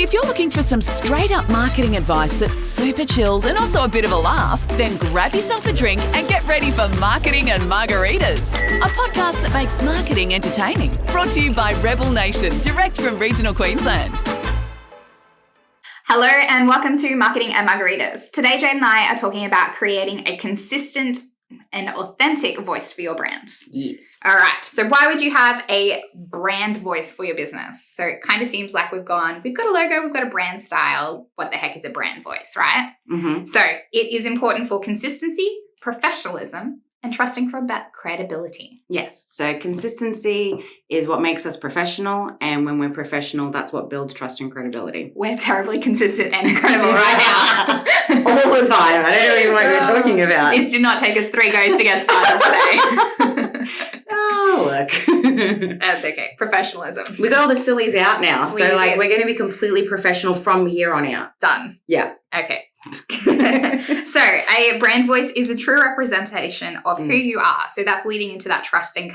If you're looking for some straight-up marketing advice that's super chilled and also a bit of a laugh, then grab yourself a drink and get ready for Marketing and Margaritas, a podcast that makes marketing entertaining. Brought to you by Rebel Nation, direct from regional Queensland. Hello and welcome to Marketing and Margaritas. Today, Jade and I are talking about creating a consistent and authentic voice for your brand. Yes. All right. So why would you have a brand voice for your business? So it kind of seems like we've got a logo, we've got a brand style. What the heck is a brand voice, right? Mm-hmm. So it is important for consistency, professionalism, and trusting for credibility. Yes. So consistency is what makes us professional. And when we're professional, that's what builds trust and credibility. We're terribly consistent and incredible right now. All the time. I don't know even what you're talking about. This did not take us 3 goes to get started today. Oh, look. That's okay. Professionalism. We got all the sillies out now. We So did. we're going to be completely professional from here on out. Done. Yeah. Okay. So a brand voice is a true representation of who you are. So that's leading into that trust and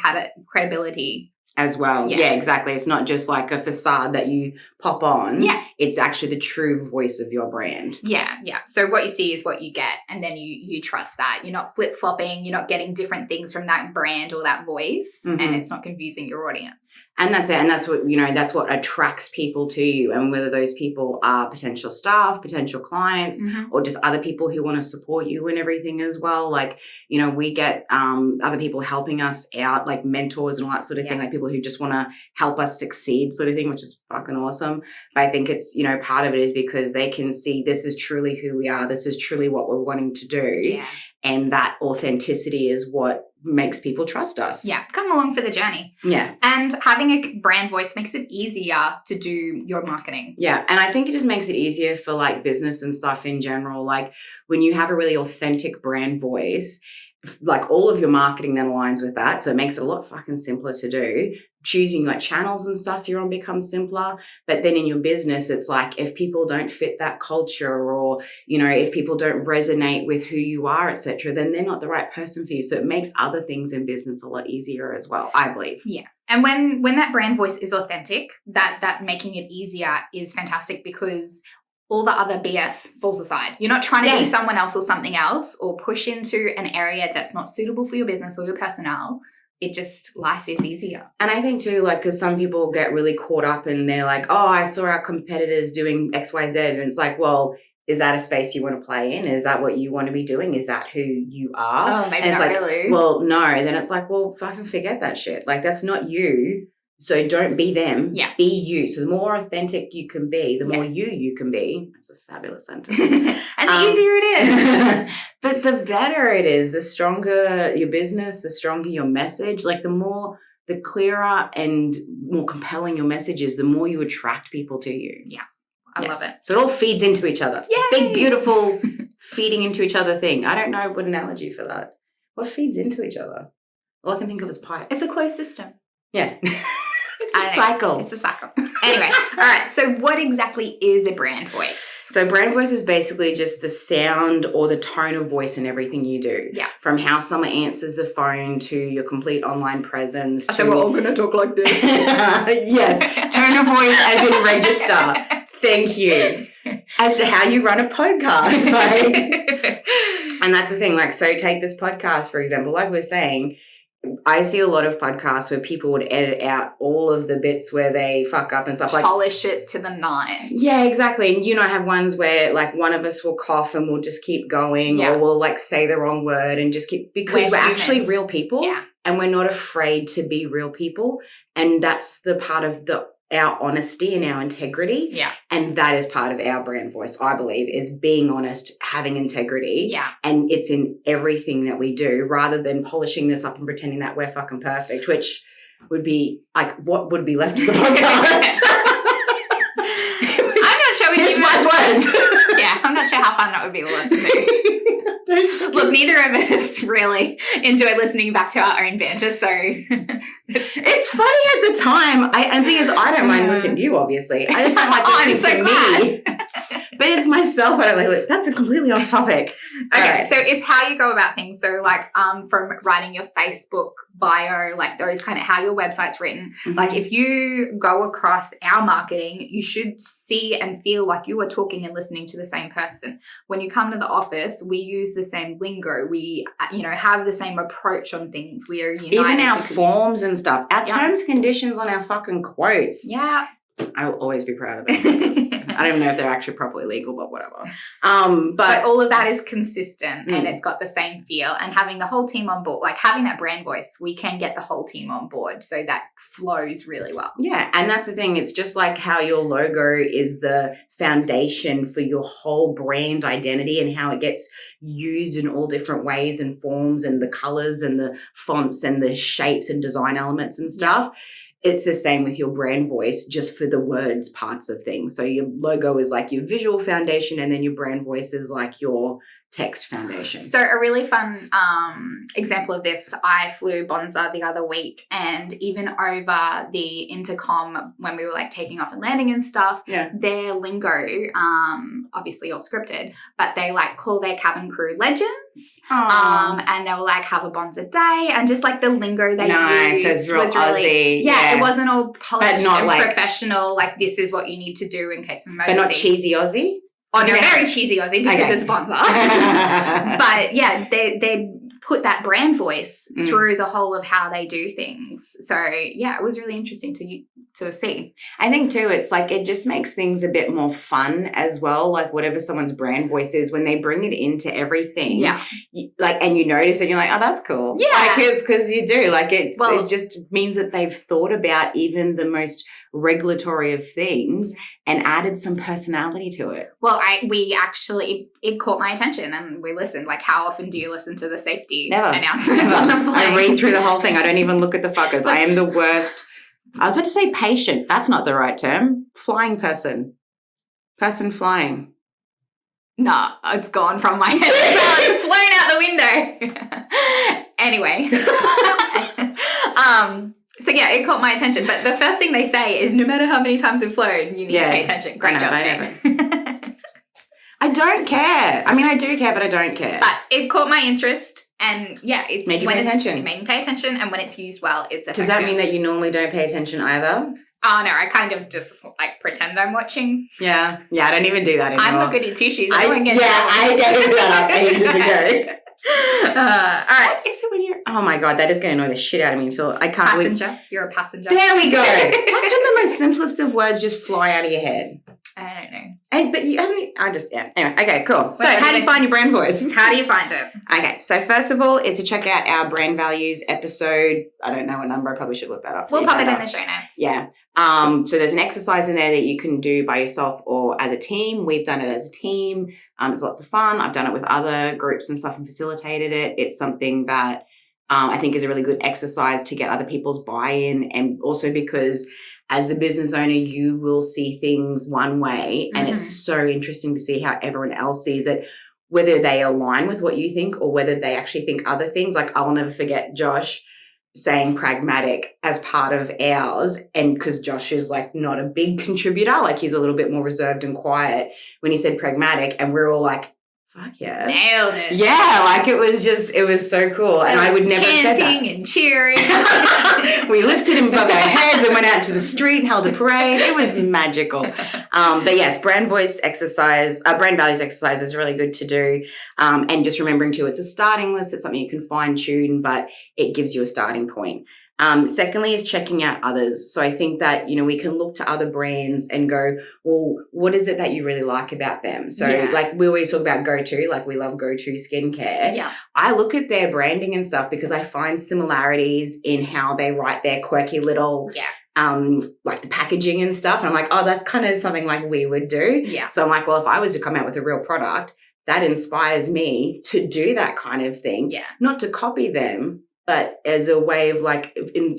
credibility. As well. Yeah. Yeah, exactly. It's not just like a facade that you pop on. Yeah. It's actually the true voice of your brand. Yeah. So what you see is what you get. And then you trust that. You're not flip-flopping. You're not getting different things from that brand or that voice. Mm-hmm. And it's not confusing your audience. And that's it. And that's what, that's what attracts people to you. And whether those people are potential staff, potential clients, or just other people who want to support you and everything as well. Like, we get other people helping us out, like mentors and all that sort of thing, like people who just want to help us succeed sort of thing, which is fucking awesome. But I think it's, part of it is because they can see this is truly who we are. This is truly what we're wanting to do. Yeah. And that authenticity is what makes people trust us. Yeah. Come along for the journey. Yeah. And having a brand voice makes it easier to do your marketing. Yeah. And I think it just makes it easier for like business and stuff in general. Like when you have a really authentic brand voice, like all of your marketing then aligns with that. So it makes it a lot fucking simpler to do. Choosing like channels and stuff you're on becomes simpler. But then in your business, it's like if people don't fit that culture or, if people don't resonate with who you are, etc., then they're not the right person for you. So it makes other things in business a lot easier as well, I believe. Yeah. And when that brand voice is authentic, that making it easier is fantastic because all the other BS falls aside. You're not trying to be someone else or something else or push into an area that's not suitable for your business or your personnel. Life is easier. And I think too, because some people get really caught up and they're like, oh, I saw our competitors doing X, Y, Z. And it's like, well, is that a space you want to play in? Is that what you want to be doing? Is that who you are? Oh, maybe and it's not like, really. Well, no. Then it's like, well, fucking forget that shit. Like, that's not you. So don't be them. Yeah. Be you. So the more authentic you can be, the more you can be. That's a fabulous sentence. And the easier it is. But the better it is, the stronger your business, the stronger your message. Like the clearer and more compelling your message is, the more you attract people to you. Yeah. I love it. So it all feeds into each other. Yay! It's a big, beautiful feeding into each other thing. I don't know what analogy for that. What feeds into each other? All I can think of is pipes. It's a closed system. Yeah. It's a cycle. It's a cycle. Anyway, all right. So what exactly is a brand voice? So brand voice is basically just the sound or the tone of voice in everything you do. Yeah. From how someone answers the phone to your complete online presence. So we're all going to talk like this. Yes. Tone of voice as in register. Thank you. As to how you run a podcast. And that's the thing. So take this podcast, for example, like we're saying, I see a lot of podcasts where people would edit out all of the bits where they fuck up and stuff. Polish it to the 9. Yeah, exactly. And I have ones where one of us will cough and we'll just keep going, or we'll say the wrong word and just keep, because we're actually real people, and we're not afraid to be real people. And that's the part of our honesty and our integrity. Yeah. And that is part of our brand voice, I believe, is being honest, having integrity. Yeah. And it's in everything that we do, rather than polishing this up and pretending that we're fucking perfect, which would be what would be left of the podcast. I'm not sure. Here's 5 words. Yeah, I'm not sure how fun that would be to listen to. Look, neither of us really enjoy listening back to our own banter, so it's funny at the time. And the thing is, I don't mind listening to you, obviously. I just don't like listening to me. But it's myself. That's a completely off topic. Okay, so it's how you go about things. So like from writing your Facebook bio, like those kind of how your website's written. Mm-hmm. Like if you go across our marketing, you should see and feel like you are talking and listening to the same person. When you come to the office, we use the same lingo. We, have the same approach on things. We are united. Even our forms and stuff. Our terms, conditions on our fucking quotes. Yeah. I'll always be proud of them. I don't even know if they're actually properly legal, but whatever. But all of that is consistent and it's got the same feel. And having the whole team on board, like having that brand voice, we can get the whole team on board. So that flows really well. Yeah. And that's the thing. It's just like how your logo is the foundation for your whole brand identity and how it gets used in all different ways and forms and the colors and the fonts and the shapes and design elements and stuff. It's the same with your brand voice, just for the words parts of things. So your logo is like your visual foundation, and then your brand voice is like your text foundation. So a really fun example of this, I flew Bonza the other week, and even over the intercom when we were like taking off and landing and stuff, their lingo, obviously all scripted, but they like call their cabin crew legends. And they will like have a Bonza day, and just like the lingo they used was really Aussie. Yeah, it wasn't all polished not and like, professional. Like this is what you need to do in case of emergency. But not cheesy Aussie. Oh, no, very cheesy Aussie because it's Bonza. But yeah, they put that brand voice through the whole of how they do things. So yeah, it was really interesting to see. I think too, it's like it just makes things a bit more fun as well. Like whatever someone's brand voice is, when they bring it into everything, and you notice it, you're like, oh, that's cool. Yeah, because you do. Like it just means that they've thought about even the most regulatory of things and added some personality to it. Well, it caught my attention and we listened. Like, how often do you listen to the safety announcements on the plane? I read through the whole thing. I don't even look at the fuckers. I am the worst. I was about to say patient. That's not the right term. Flying person. Person flying. Nah, it's gone from my head. It's flown out the window. Anyway. So yeah, it caught my attention. But the first thing they say is no matter how many times we've flown, you need to pay attention. Great job, Jane. I don't care. I mean, I do care, but I don't care. But it caught my interest. And yeah, it made you pay attention. It made me pay attention. And when it's used well, it's effective. Does that mean that you normally don't pay attention either? Oh, no, I kind of just like pretend I'm watching. Yeah, I don't even do that anymore. I'm a goody two-shoes. I gave that up ages ago. All right. What is it when you're... Oh, my God, that is going to annoy the shit out of me until I can't... Passenger. You're a passenger. There we go. How can the most simplest of words just fly out of your head? I don't know. Anyway, okay, cool. So how do you find your brand voice? How do you find it? Okay, so first of all is to check out our brand values episode. I don't know what number. I probably should look that up. We'll pop it in the show notes. Yeah. So there's an exercise in there that you can do by yourself or as a team. We've done it as a team. It's lots of fun. I've done it with other groups and stuff and facilitated it. It's something that I think is a really good exercise to get other people's buy-in, and also because as the business owner, you will see things one way, and it's so interesting to see how everyone else sees it, whether they align with what you think or whether they actually think other things. Like I'll never forget Josh saying pragmatic as part of ours, and because Josh is like not a big contributor, like he's a little bit more reserved and quiet, when he said pragmatic, and we're all like, fuck yes. Nailed it. Yeah, like it was so cool. And I would never have said that. Chanting and cheering. We lifted him above our heads and went out to the street and held a parade. It was magical. But yes, brand values exercise is really good to do. And just remembering too, it's a starting list. It's something you can fine tune, but it gives you a starting point. Secondly is checking out others. So I think that, we can look to other brands and go, well, what is it that you really like about them? So like we always talk about GoTo, like we love GoTo skincare. Yeah. I look at their branding and stuff because I find similarities in how they write their quirky little, like the packaging and stuff. And I'm like, oh, that's kind of something like we would do. Yeah. So I'm like, well, if I was to come out with a real product, that inspires me to do that kind of thing. Yeah. Not to copy them, but as a way of like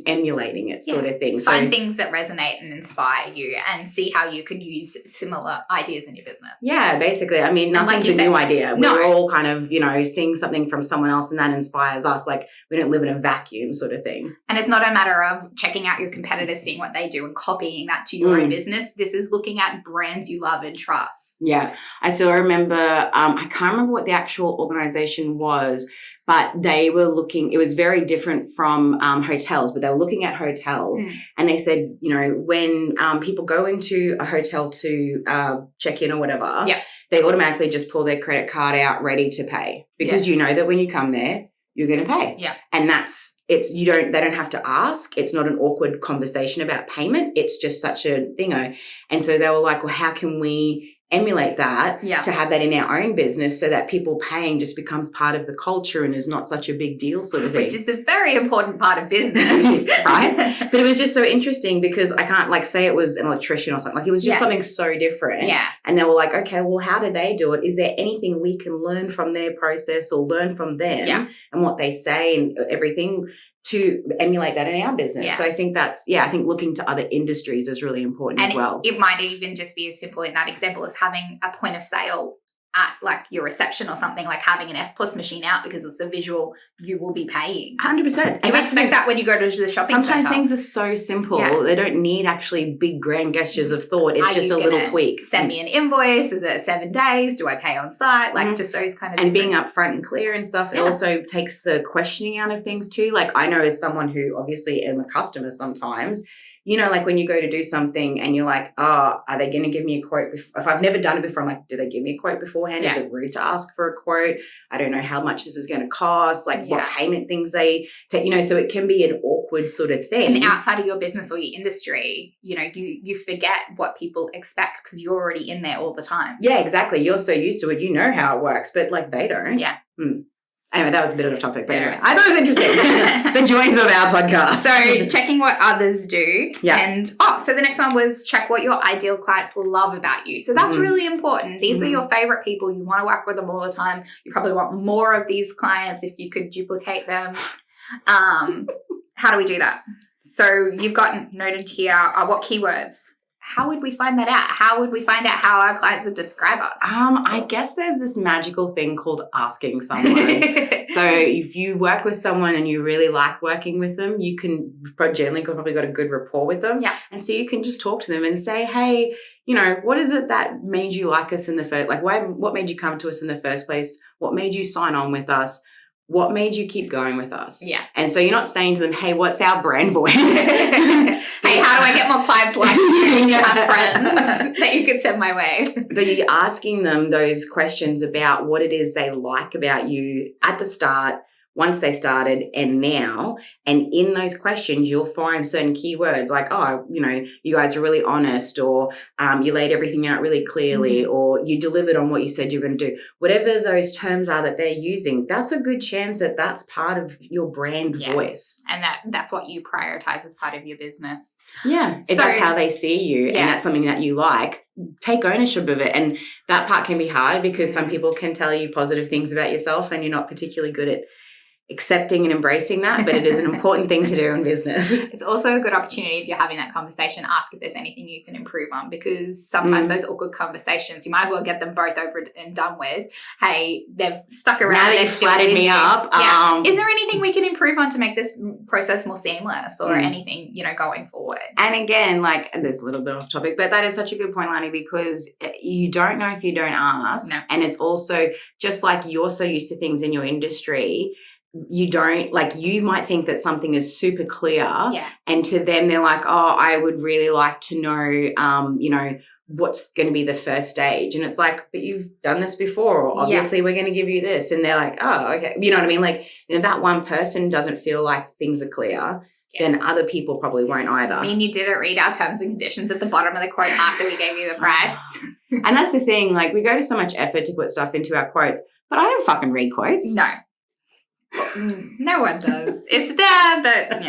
emulating it sort of thing. Find things that resonate and inspire you and see how you could use similar ideas in your business. Yeah, basically. I mean, nothing's a new idea. We're all kind of, seeing something from someone else and that inspires us. Like we don't live in a vacuum sort of thing. And it's not a matter of checking out your competitors, seeing what they do and copying that to your own business. This is looking at brands you love and trust. Yeah. I still remember, I can't remember what the actual organization was, but they were looking, it was very different from hotels, but they were looking at hotels and they said, when people go into a hotel to check in or whatever, they automatically just pull their credit card out ready to pay because you know that when you come there, you're going to pay. Yeah. And they don't have to ask. It's not an awkward conversation about payment. It's just such a thingo. And so they were like, well, how can we emulate that to have that in our own business so that people paying just becomes part of the culture and is not such a big deal sort of thing. Which is a very important part of business. Right? But it was just so interesting because I can't say it was an electrician or something. Like it was just something so different. Yeah. And they were like, okay, well, how did they do it? Is there anything we can learn from their process or learn from them and what they say and everything to emulate that in our business? Yeah. So I think I think looking to other industries is really important as well. It might even just be as simple in that example as having a point of sale at like your reception or something, like having an FPOS machine out because it's a visual you will be paying. 100%. You expect that when you go to the shopping Sometimes center. things are so simple. Yeah. They don't need actually big grand gestures of thought. It's just a little tweak. Send me an invoice. Is it 7 days? Do I pay on site? Like just those kind of and being upfront and clear and stuff. It also takes the questioning out of things too. Like I know as someone who obviously am a customer sometimes, like when you go to do something and you're like, oh, are they going to give me a quote? If I've never done it before, I'm like, do they give me a quote beforehand? Is it rude to ask for a quote? I don't know how much this is going to cost, like what payment things they take, so it can be an awkward sort of thing. And outside of your business or your industry, you forget what people expect because you're already in there all the time. Yeah, exactly. You're so used to it. You know how it works, but like they don't. Yeah. Anyway, that was a bit of a topic, but anyway, I thought it was interesting. The joys of our podcast. So checking what others do. Yeah. And, so the next one was check what your ideal clients love about you. So that's really important. These are your favorite people. You want to work with them all the time. You probably want more of these clients if you could duplicate them. How do we do that? So you've got noted here what keywords. How would we find that out? How would we find out how our clients would describe us? I guess there's this magical thing called asking someone. So if you work with someone and you really like working with them, you can generally probably got a good rapport with them. Yeah. And so you can just talk to them and say, hey, what is it that made you like us in the first, like what made you come to us in the first place? What made you sign on with us? What made you keep going with us? Yeah. And so you're not saying to them, hey, what's our brand voice? Hey, how do I get more clients like you? Do you have friends that you could send my way? But you're asking them those questions about what it is they like about you at the start, once they started and now. And in those questions, you'll find certain keywords like, oh, you guys are really honest, or you laid everything out really clearly, or you delivered on what you said you were going to do. Whatever those terms are that they're using, that's a good chance that that's part of your brand voice. And that's what you prioritize as part of your business. Yeah. If that's how they see you and that's something that you like, take ownership of it. And that part can be hard because some people can tell you positive things about yourself and you're not particularly good at accepting and embracing that, but it is an important thing to do in business. It's also a good opportunity if you're having that conversation, ask if there's anything you can improve on, because sometimes those awkward conversations, you might as well get them both over and done with. Hey, they've stuck around. Now that you've flattered me up. Is there anything we can improve on to make this process more seamless or anything, going forward? And again, there's a little bit off topic, but that is such a good point, Lani, because you don't know if you don't ask. No. And it's also just like you're so used to things in your industry, you don't, you might think that something is super clear and to them they're like, oh, I would really like to know, what's going to be the first stage. And it's like, but you've done this before, or obviously we're going to give you this. And they're like, oh, okay. You know what I mean? If that one person doesn't feel like things are clear, then other people probably won't either. I mean, you didn't read our terms and conditions at the bottom of the quote after we gave you the price. And that's the thing, we go to so much effort to put stuff into our quotes, but I don't fucking read quotes. No. No one does. It's there, but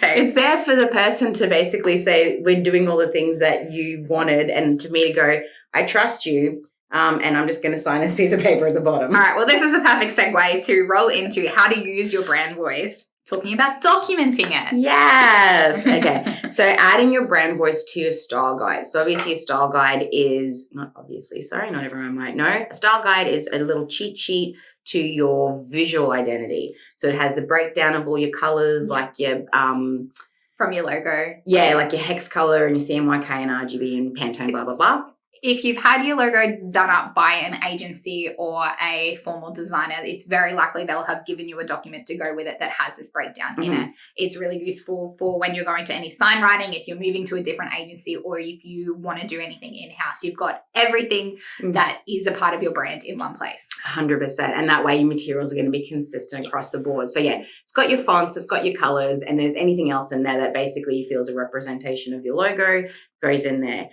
So it's there for the person to basically say, we're doing all the things that you wanted, and to me to go, I trust you, and I'm just going to sign this piece of paper at the bottom. All right, well, this is a perfect segue to roll into how to use your brand voice talking about documenting it. Yes. Okay. So adding your brand voice to your style guide. So obviously, a style guide is not everyone might know. A style guide is a little cheat sheet to your visual identity. So it has the breakdown of all your colors, like your from your logo. Yeah, like your hex color and your CMYK and RGB and Pantone, blah, blah, blah. If you've had your logo done up by an agency or a formal designer, it's very likely they'll have given you a document to go with it that has this breakdown in it. It's really useful for when you're going to any sign writing, if you're moving to a different agency, or if you want to do anything in-house. You've got everything that is a part of your brand in one place. 100%. And that way your materials are going to be consistent across the board. So yeah, it's got your fonts, it's got your colors, and there's anything else in there that basically you feel is a representation of your logo goes in there.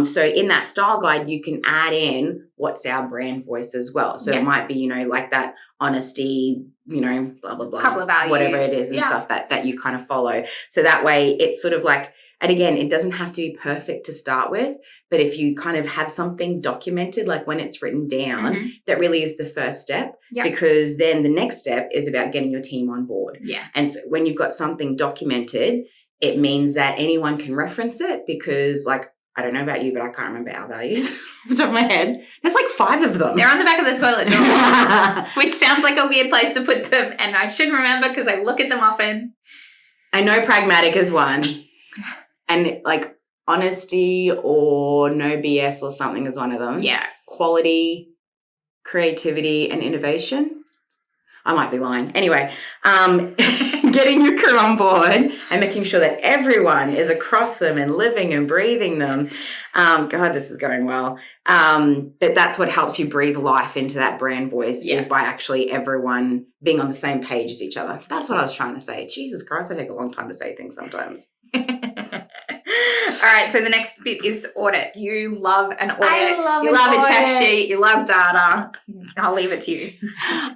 So in that style guide, you can add in what's our brand voice as well. So it might be, like that honesty, blah, blah, blah. Couple of values. Whatever it is and stuff that you kind of follow. So that way it's sort of like, and again, it doesn't have to be perfect to start with, but if you kind of have something documented, like when it's written down, that really is the first step, because then the next step is about getting your team on board. Yeah. And so when you've got something documented, it means that anyone can reference it, because like, I don't know about you, but I can't remember our values off the top of my head. There's like 5 of them. They're on the back of the toilet door, which sounds like a weird place to put them. And I should remember because I look at them often. I know pragmatic is one. And like honesty or no BS or something is one of them. Yes. Quality, creativity, and innovation. I might be lying. Anyway, getting your crew on board and making sure that everyone is across them and living and breathing them. God, this is going well. But that's what helps you breathe life into that brand voice is by actually everyone being on the same page as each other. That's what I was trying to say. Jesus Christ, I take a long time to say things sometimes. All right, so the next bit is audit. You love an audit. You love a check sheet. You love data. I'll leave it to you.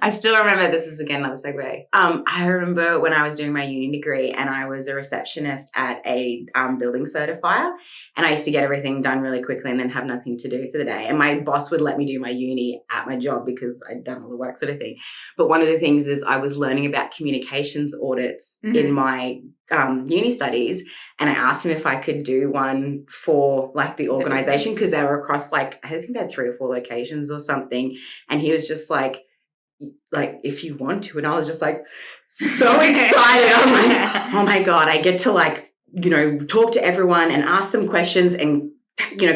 I still remember, this is again another segue. I remember when I was doing my uni degree and I was a receptionist at a building certifier, and I used to get everything done really quickly and then have nothing to do for the day. And my boss would let me do my uni at my job because I'd done all the work sort of thing. But one of the things is I was learning about communications audits in my uni studies, and I asked him if I could do one for like the organization because they were across like, I think they had 3 or 4 locations or something, and he was just like if you want to, and I was just like so excited. I'm like, oh my God, I get to like talk to everyone and ask them questions and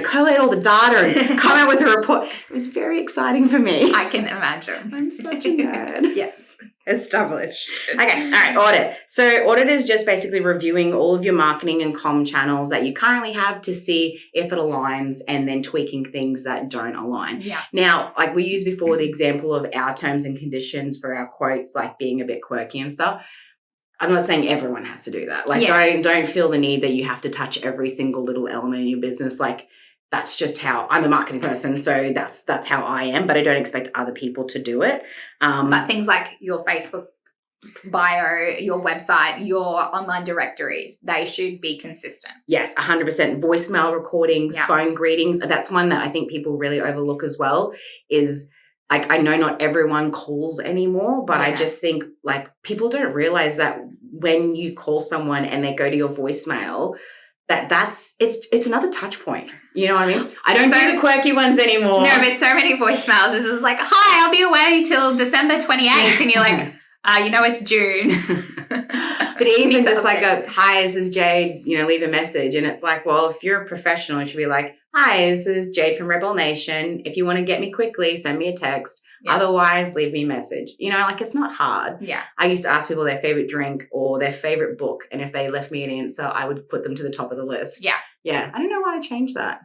collate all the data and come out with a report. It was very exciting for me. I can imagine. I'm such a nerd. Yes. Established. Okay. All right. Audit. So audit is just basically reviewing all of your marketing and comm channels that you currently have to see if it aligns, and then tweaking things that don't align. Yeah. Now, like we used before, the example of our terms and conditions for our quotes, like being a bit quirky and stuff. I'm not saying everyone has to do that. Like don't feel the need that you have to touch every single little element in your business. Like that's just how I'm a marketing person. So that's how I am, but I don't expect other people to do it. But things like your Facebook bio, your website, your online directories, they should be consistent. Yes, 100%. Voicemail recordings, phone greetings. That's one that I think people really overlook as well is like, I know not everyone calls anymore, but I just think like people don't realize that when you call someone and they go to your voicemail, it's another touch point. You know what I mean? I don't do the quirky ones anymore. No, but so many voicemails. This is like, hi, I'll be away till December 28th. And you're like, it's June. But even just like hi, this is Jade, leave a message. And it's like, well, if you're a professional, it should be like, hi, this is Jade from Rebel Nation. If you want to get me quickly, send me a text. Yeah. Otherwise, leave me a message. It's not hard. Yeah. I used to ask people their favorite drink or their favorite book. And if they left me an answer, I would put them to the top of the list. Yeah. Yeah. I don't know why I changed that.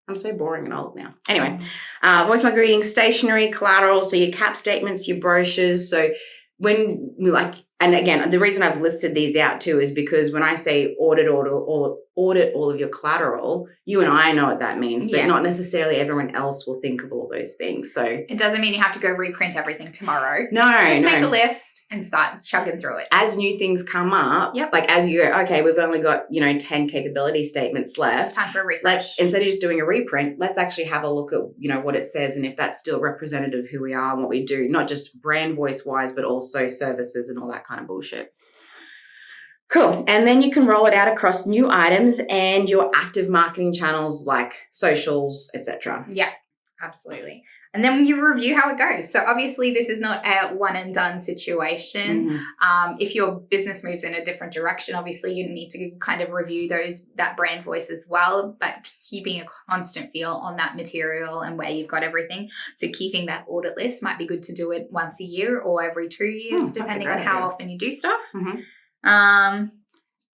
I'm so boring and old now. Anyway, voicemail greetings, stationery, collateral. So your cap statements, your brochures. So when we and again, the reason I've listed these out too is because when I say audit all of your collateral, you and I know what that means, but not necessarily everyone else will think of all those things. So it doesn't mean you have to go reprint everything tomorrow. No, just make a list and start chugging through it. As new things come up, like as you go, okay, we've only got 10 capability statements left. Time for a refresh. Instead of just doing a reprint, let's actually have a look at what it says and if that's still representative of who we are and what we do, not just brand voice wise, but also services and all that kind of bullshit. Cool. And then you can roll it out across new items and your active marketing channels like socials, etc. Yeah, absolutely. And then you review how it goes. So obviously this is not a one and done situation. If your business moves in a different direction, obviously you need to kind of review that brand voice as well, but keeping a constant feel on that material and where you've got everything. So keeping that audit list might be good to do it once a year or every 2 years, depending on how often you do stuff.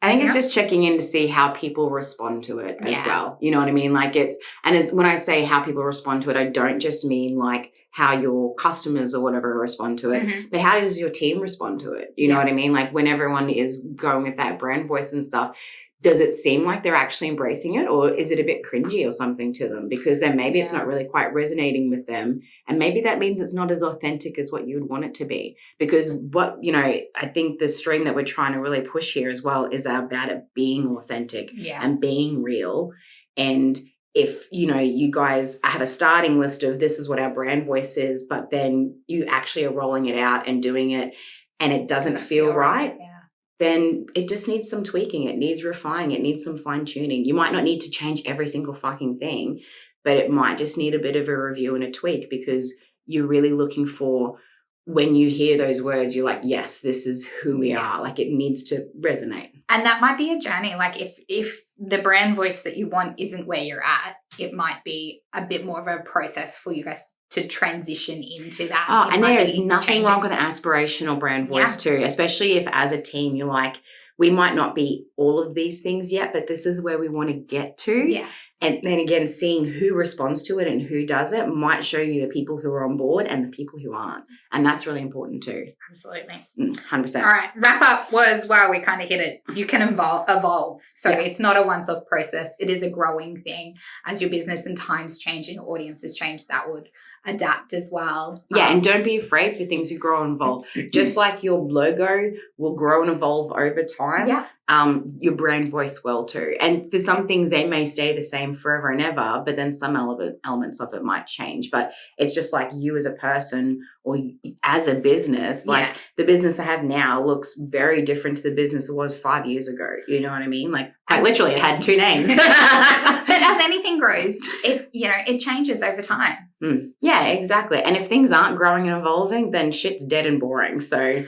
I think it's just checking in to see how people respond to it as well. You know what I mean? Like when I say how people respond to it, I don't just mean like how your customers or whatever respond to it, but how does your team respond to it? You know what I mean? Like when everyone is going with that brand voice and stuff, does it seem like they're actually embracing it, or is it a bit cringy or something to them? Because then maybe it's not really quite resonating with them. And maybe that means it's not as authentic as what you would want it to be. Because I think the string that we're trying to really push here as well is about it being authentic and being real. And if, you guys have a starting list of this is what our brand voice is, but then you actually are rolling it out and doing it and it doesn't feel right. Then it just needs some tweaking. It needs refining. It needs some fine tuning. You might not need to change every single fucking thing, but it might just need a bit of a review and a tweak because you're really looking for, when you hear those words, you're like, yes, this is who we are. Like it needs to resonate. And that might be a journey. Like if the brand voice that you want isn't where you're at, it might be a bit more of a process for you guys to transition into that. Oh, and there is nothing wrong with an aspirational brand voice too, especially if as a team you're like, we might not be all of these things yet, but this is where we want to get to. Yeah. And then again, seeing who responds to it and who does it might show you the people who are on board and the people who aren't. And that's really important too. Absolutely. 100%. All right. Wrap up was, wow, we kind of hit it. You can evolve. So it's not a once-off process. It is a growing thing. As your business and times change and your audiences change, that would adapt as well. Yeah, and don't be afraid for things to grow and evolve. Just like your logo will grow and evolve over time, your brand voice will too. And for some things, they may stay the same forever and ever, but then some elements of it might change. But it's just like you as a person or as a business, like the business I have now looks very different to the business it was 5 years ago. You know what I mean? Like quite literally, it had 2 names. But as anything grows, it changes over time. Yeah, exactly. And if things aren't growing and evolving, then shit's dead and boring. So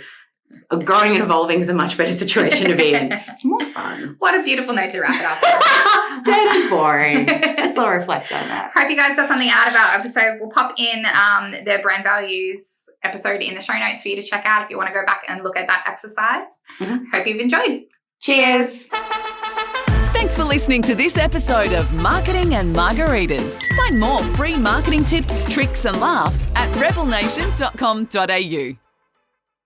growing and evolving is a much better situation to be in. It's more fun. What a beautiful note to wrap it up. Dead and boring. Let's all reflect on that. Hope you guys got something out of our episode. We'll pop in the brand values episode in the show notes for you to check out if you want to go back and look at that exercise. Hope you've enjoyed. Cheers. Thanks for listening to this episode of Marketing and Margaritas. Find more free marketing tips, tricks and laughs at rebelnation.com.au.